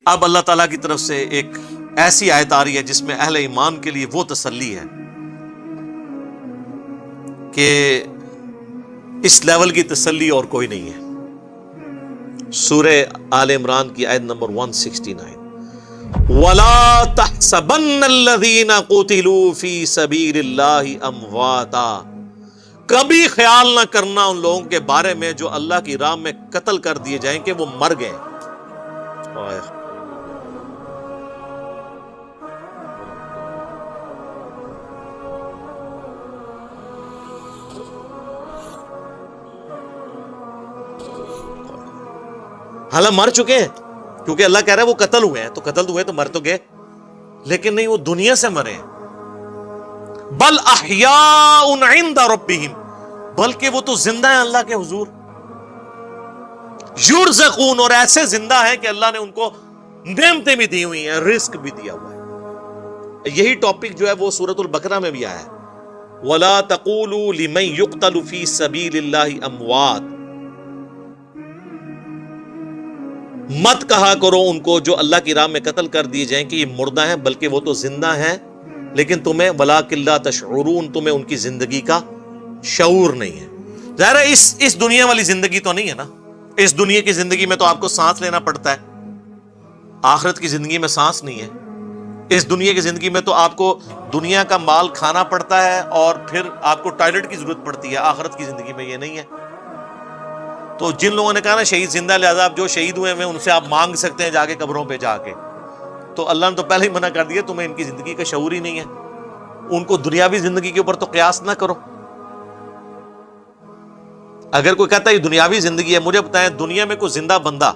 اب اللہ تعالیٰ کی طرف سے ایک ایسی آیت آ رہی ہے جس میں اہل ایمان کے لیے وہ تسلی ہے کہ اس لیول کی تسلی اور کوئی نہیں ہے۔ سورہ آل عمران کی آیت نمبر 169، وَلَا تَحْسَبَنَّ الَّذِينَ قُتِلُوا فِي سَبِيلِ اللَّهِ أَمْوَاتًا، کبھی خیال نہ کرنا ان لوگوں کے بارے میں جو اللہ کی راہ میں قتل کر دیے جائیں کہ وہ مر گئے۔ حالانکہ مر چکے ہیں، کیونکہ اللہ کہہ رہا ہے وہ قتل ہوئے ہیں، تو قتل ہوئے تو مر تو گئے، لیکن نہیں، وہ دنیا سے مرے ہیں۔ بل احیاء عند ربہم، بلکہ وہ تو زندہ ہیں اللہ کے حضور۔ یرزقون، اور ایسے زندہ ہیں کہ اللہ نے ان کو نعمتیں بھی دی ہوئی ہیں، رزق بھی دیا ہوا ہے۔ یہی ٹاپک جو ہے وہ سورۃ البقرہ میں بھی آیا ہے، وَلَا تَقُولُوا لِمَن يُقْتَلُ فِي سَبِيلِ اللَّهِ أَمْوَاتٌ، مت کہا کرو ان کو جو اللہ کی راہ میں قتل کر دیے جائیں کہ یہ مردہ ہیں، بلکہ وہ تو زندہ ہیں، لیکن تمہیں وَلَٰكِن لَا تَشْعُرُونَ، تمہیں ان کی زندگی کا شعور نہیں ہے۔ ظاہر ہے اس دنیا والی زندگی تو نہیں ہے نا، اس دنیا کی زندگی میں تو آپ کو سانس لینا پڑتا ہے، آخرت کی زندگی میں سانس نہیں ہے۔ اس دنیا کی زندگی میں تو آپ کو دنیا کا مال کھانا پڑتا ہے اور پھر آپ کو ٹوائلٹ کی ضرورت پڑتی ہے، آخرت کی زندگی میں یہ نہیں ہے۔ تو جن لوگوں نے کہا نا شہید زندہ، لہذا آپ جو شہید ہوئے ہیں ان سے آپ مانگ سکتے ہیں جا کے قبروں پہ جا کے، تو اللہ نے تو پہلے ہی منع کر دیا، تمہیں ان کی زندگی کا شعور ہی نہیں ہے، ان کو دنیاوی زندگی کے اوپر تو قیاس نہ کرو۔ اگر کوئی کہتا ہے یہ دنیاوی زندگی ہے، مجھے بتائیں دنیا میں کوئی زندہ بندہ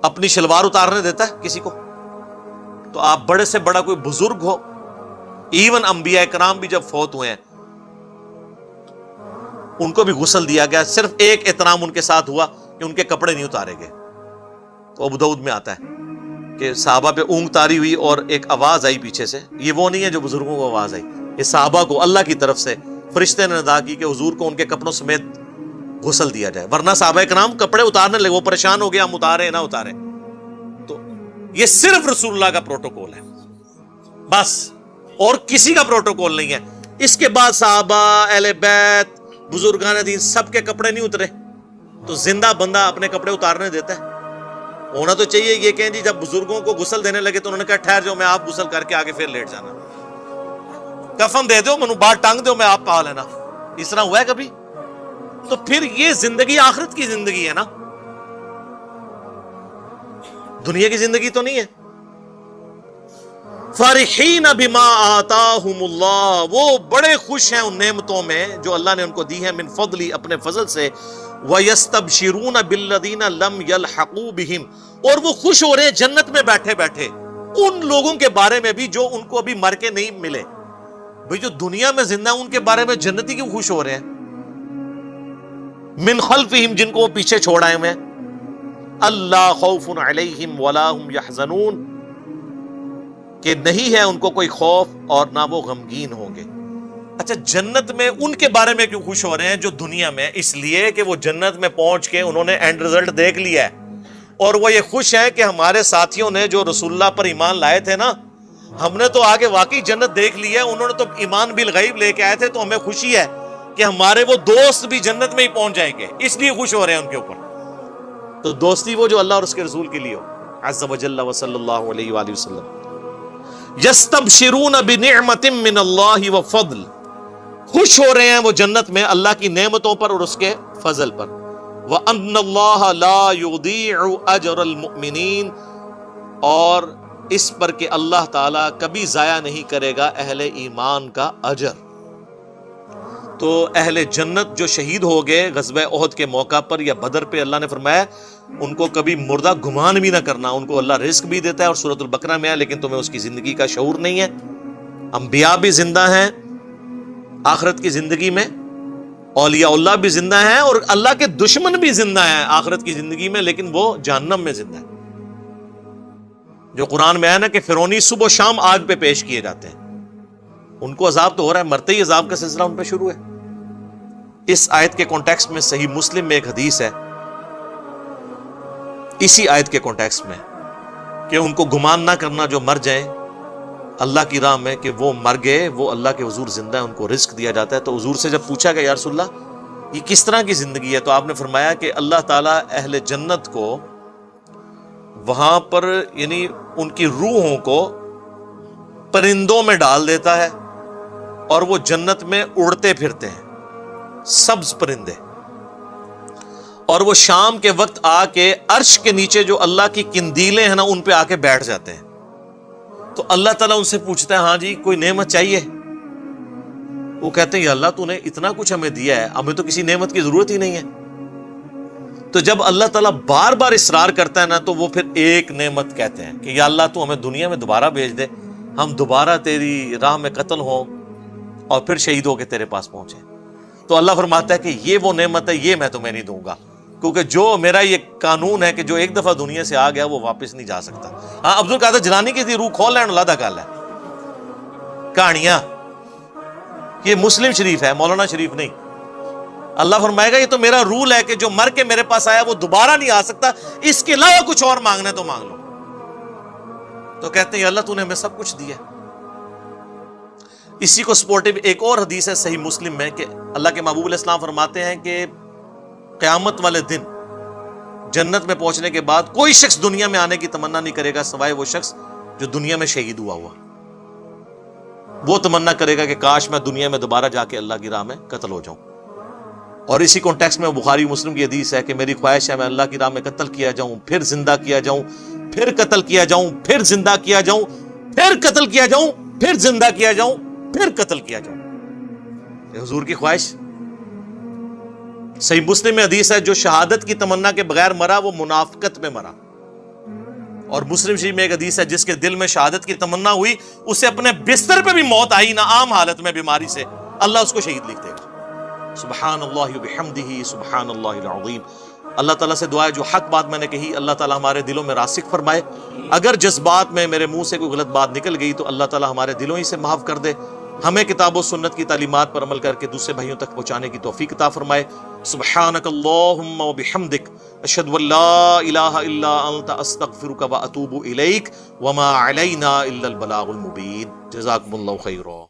اپنی شلوار اتارنے دیتا ہے کسی کو؟ تو آپ بڑے سے بڑا کوئی بزرگ ہو، ایون انبیاء کرام بھی جب فوت ہوئے ہیں ان کو بھی غسل دیا گیا، صرف ایک احترام ان کے ساتھ ہوا کہ ان کے کپڑے نہیں اتارے گئے۔ تو ابو داؤد میں آتا ہے کہ صحابہ پہ اونگ تاری ہوئی اور ایک آواز آئی پیچھے سے، یہ وہ نہیں ہے جو بزرگوں کو آواز آئی، یہ صحابہ کو اللہ کی طرف سے فرشتے نے ادا کی کہ حضور کو ان کے کپڑوں سمیت غسل دیا جائے، ورنہ صحابہ کرام کپڑے اتارنے لگے، وہ پریشان ہو گیا ہم اتارے نہ اتارے۔ تو یہ صرف رسول اللہ کا پروٹوکول ہے بس، اور کسی کا پروٹوکول نہیں ہے۔ اس کے بعد صحابہ، اہل بیت، بزرگان دین سب کے کپڑے نہیں اترے، تو زندہ بندہ اپنے کپڑے اتارنے دیتا ہے؟ ہونا تو چاہیے یہ کہیں جی جب بزرگوں کو غسل دینے لگے تو انہوں نے کہا ٹھہر جاؤ، میں آپ غسل کر کے آگے پھر لیٹ جانا، کفن دے دو، منو باہر ٹانگ دو، میں آپ پا لینا۔ اس طرح ہوا ہے کبھی؟ تو پھر یہ زندگی آخرت کی زندگی ہے نا، دنیا کی زندگی تو نہیں ہے۔ فرحین بما آتاہم اللہ، وہ بڑے خوش ہیں ان نعمتوں میں جو اللہ نے ان کو دی ہے، من فضلی، اپنے فضل سے، وَيَسْتَبْشِرُونَ بِالَّذِينَ لَمْ يَلْحَقُوا بِهِمْ، اور وہ خوش ہو رہے ہیں جنت میں بیٹھے بیٹھے ان لوگوں کے بارے میں بھی جو ان کو ابھی مر کے نہیں ملے۔ بھئی جو دنیا میں زندہ ان کے بارے میں جنتی کیوں خوش ہو رہے ہیں؟ من خلفہم، جن کو وہ پیچھے چھوڑ آئے ہوئے ہیں، اللہ خوف علیہم ولا هم يحزنون، کہ نہیں ہے ان کو کوئی خوف اور نہ وہ غمگین ہوں گے۔ اچھا، جنت میں ان کے بارے میں کیوں خوش ہو رہے ہیں جو دنیا میں؟ اس لیے کہ وہ جنت میں پہنچ کے انہوں نے اینڈ رزلٹ دیکھ لیا ہے، اور وہ یہ خوش ہیں کہ ہمارے ساتھیوں نے جو رسول اللہ پر ایمان لائے تھے نا، ہم نے تو آگے واقعی جنت دیکھ لی ہے، انہوں نے تو ایمان بالغیب لے کے آئے تھے، تو ہمیں خوشی ہے کہ ہمارے وہ دوست بھی جنت میں ہی پہنچ جائیں گے، اس لیے خوش ہو رہے ہیں ان کے اوپر۔ تو دوستی وہ جو اللہ اور اس کے رسول کے لیے ہو، عز وجل وصلی اللہ علیہ وآلہ وسلم۔ یستبشرون بنعمت من اللہ وفضل، خوش ہو رہے ہیں وہ جنت میں اللہ کی نعمتوں پر اور اس کے فضل پر۔ وَأَنَّ اللَّهَ لَا يُضِيعُ أَجْرَ الْمُؤْمِنِينَ، اور اس پر کہ اللہ تعالیٰ کبھی ضائع نہیں کرے گا اہل ایمان کا اجر۔ تو اہل جنت جو شہید ہو گئے غزوہ احد کے موقع پر یا بدر پہ، اللہ نے فرمایا ان کو کبھی مردہ گمان بھی نہ کرنا، ان کو اللہ رزق بھی دیتا ہے اور سورۃ البقرہ میں ہے، لیکن تمہیں اس کی زندگی کا شعور نہیں ہے۔ انبیاء بھی زندہ ہیں آخرت کی زندگی میں، اولیاء اللہ بھی زندہ ہیں، اور اللہ کے دشمن بھی زندہ ہیں آخرت کی زندگی میں، لیکن وہ جہنم میں زندہ ہیں۔ جو قرآن میں ہے نا کہ فرعونی صبح و شام آگ پہ پیش کیے جاتے ہیں، ان کو عذاب تو ہو رہا ہے، مرتے ہی عذاب کا سلسلہ ان پہ شروع ہے۔ اس آیت کے کانٹیکسٹ میں صحیح مسلم میں ایک حدیث ہے، اسی آیت کے کانٹیکسٹ میں، کہ ان کو گمان نہ کرنا جو مر جائیں اللہ کی راہ میں کہ وہ مر گئے، وہ اللہ کے حضور زندہ ہے، ان کو رزق دیا جاتا ہے۔ تو حضور سے جب پوچھا کہ یا رسول اللہ یہ کس طرح کی زندگی ہے، تو آپ نے فرمایا کہ اللہ تعالیٰ اہل جنت کو وہاں پر یعنی ان کی روحوں کو پرندوں میں ڈال دیتا ہے اور وہ جنت میں اڑتے پھرتے ہیں، سبز پرندے، اور وہ شام کے وقت آ کے عرش کے نیچے جو اللہ کی قندیلیں ہیں نا ان پہ آ کے بیٹھ جاتے ہیں۔ تو اللہ تعالیٰ ان سے پوچھتا ہے ہاں جی کوئی نعمت چاہیے؟ وہ کہتے ہیں یا اللہ تو نے اتنا کچھ ہمیں دیا ہے، ہمیں تو کسی نعمت کی ضرورت ہی نہیں ہے۔ تو جب اللہ تعالیٰ بار بار اصرار کرتا ہے نا تو وہ پھر ایک نعمت کہتے ہیں کہ یا اللہ تو ہمیں دنیا میں دوبارہ بھیج دے، ہم دوبارہ تیری راہ میں قتل ہوں اور پھر شہید ہو کے تیرے پاس پہنچے۔ تو اللہ فرماتا ہے کہ یہ وہ نعمت ہے، یہ میں تمہیں نہیں دوں گا، کیونکہ جو میرا یہ قانون ہے کہ جو ایک دفعہ دنیا سے آ گیا وہ واپس نہیں جا سکتا۔ ہاں عبد القادر جیلانی کی تھی روح کھول لین اللہ گل ہے، کہانیاں، یہ مسلم شریف ہے، مولانا شریف نہیں۔ اللہ فرمائے گا یہ تو میرا رول ہے کہ جو مر کے میرے پاس آیا وہ دوبارہ نہیں آ سکتا، اس کے علاوہ کچھ اور مانگنا ہے تو مانگ لو۔ تو کہتے ہیں اللہ تو نے ہمیں سب کچھ دیا۔ اسی کو سپورٹو ایک اور حدیث ہے صحیح مسلم میں کہ اللہ کے محبوب علیہ السلام فرماتے ہیں کہ قیامت والے دن جنت میں پہنچنے کے بعد کوئی شخص دنیا میں آنے کی تمنا نہیں کرے گا سوائے وہ شخص جو دنیا میں شہید ہوا۔ وہ تمنا کرے گا کہ کاش میں دنیا میں دوبارہ جا کے اللہ کی راہ میں قتل ہو جاؤں۔ اور اسی کانٹیکسٹ میں بخاری مسلم کی حدیث ہے کہ میری خواہش ہے میں اللہ کی راہ میں قتل کیا جاؤں، پھر زندہ کیا جاؤں، پھر قتل کیا جاؤں، پھر زندہ کیا جاؤں، پھر قتل کیا جاؤں، پھر زندہ کیا جاؤں، پھر قتل کیا جاؤں۔ یہ حضور کی خواہش۔ صحیح مسلم میں حدیث ہے جو شہادت کی تمنا کے بغیر مرا وہ منافقت میں مرا۔ اور مسلم شریف میں ایک حدیث ہے جس کے دل میں شہادت کی تمنا ہوئی اسے اپنے بستر پہ بھی موت آئی نہ عام حالت میں بیماری سے، اللہ اس کو شہید لکھ دے گا۔ سبحان اللہ وبحمدہ سبحان اللہ العظیم۔ اللہ تعالیٰ سے دعا ہے جو حق بات میں نے کہی اللہ تعالیٰ ہمارے دلوں میں راسخ فرمائے، اگر جذبات میں میرے منہ سے کوئی غلط بات نکل گئی تو اللہ تعالیٰ ہمارے دلوں ہی سے معاف کر دے، ہمیں کتاب و سنت کی تعلیمات پر عمل کر کے دوسرے بھائیوں تک پہنچانے کی توفیق عطا فرمائے۔ سبحانک اللہم وبحمدک اشہد ان لا الہ الا انت استغفرک واتوب الیک وما علینا الا البلاغ المبین۔ جزاکم اللہ خیرا۔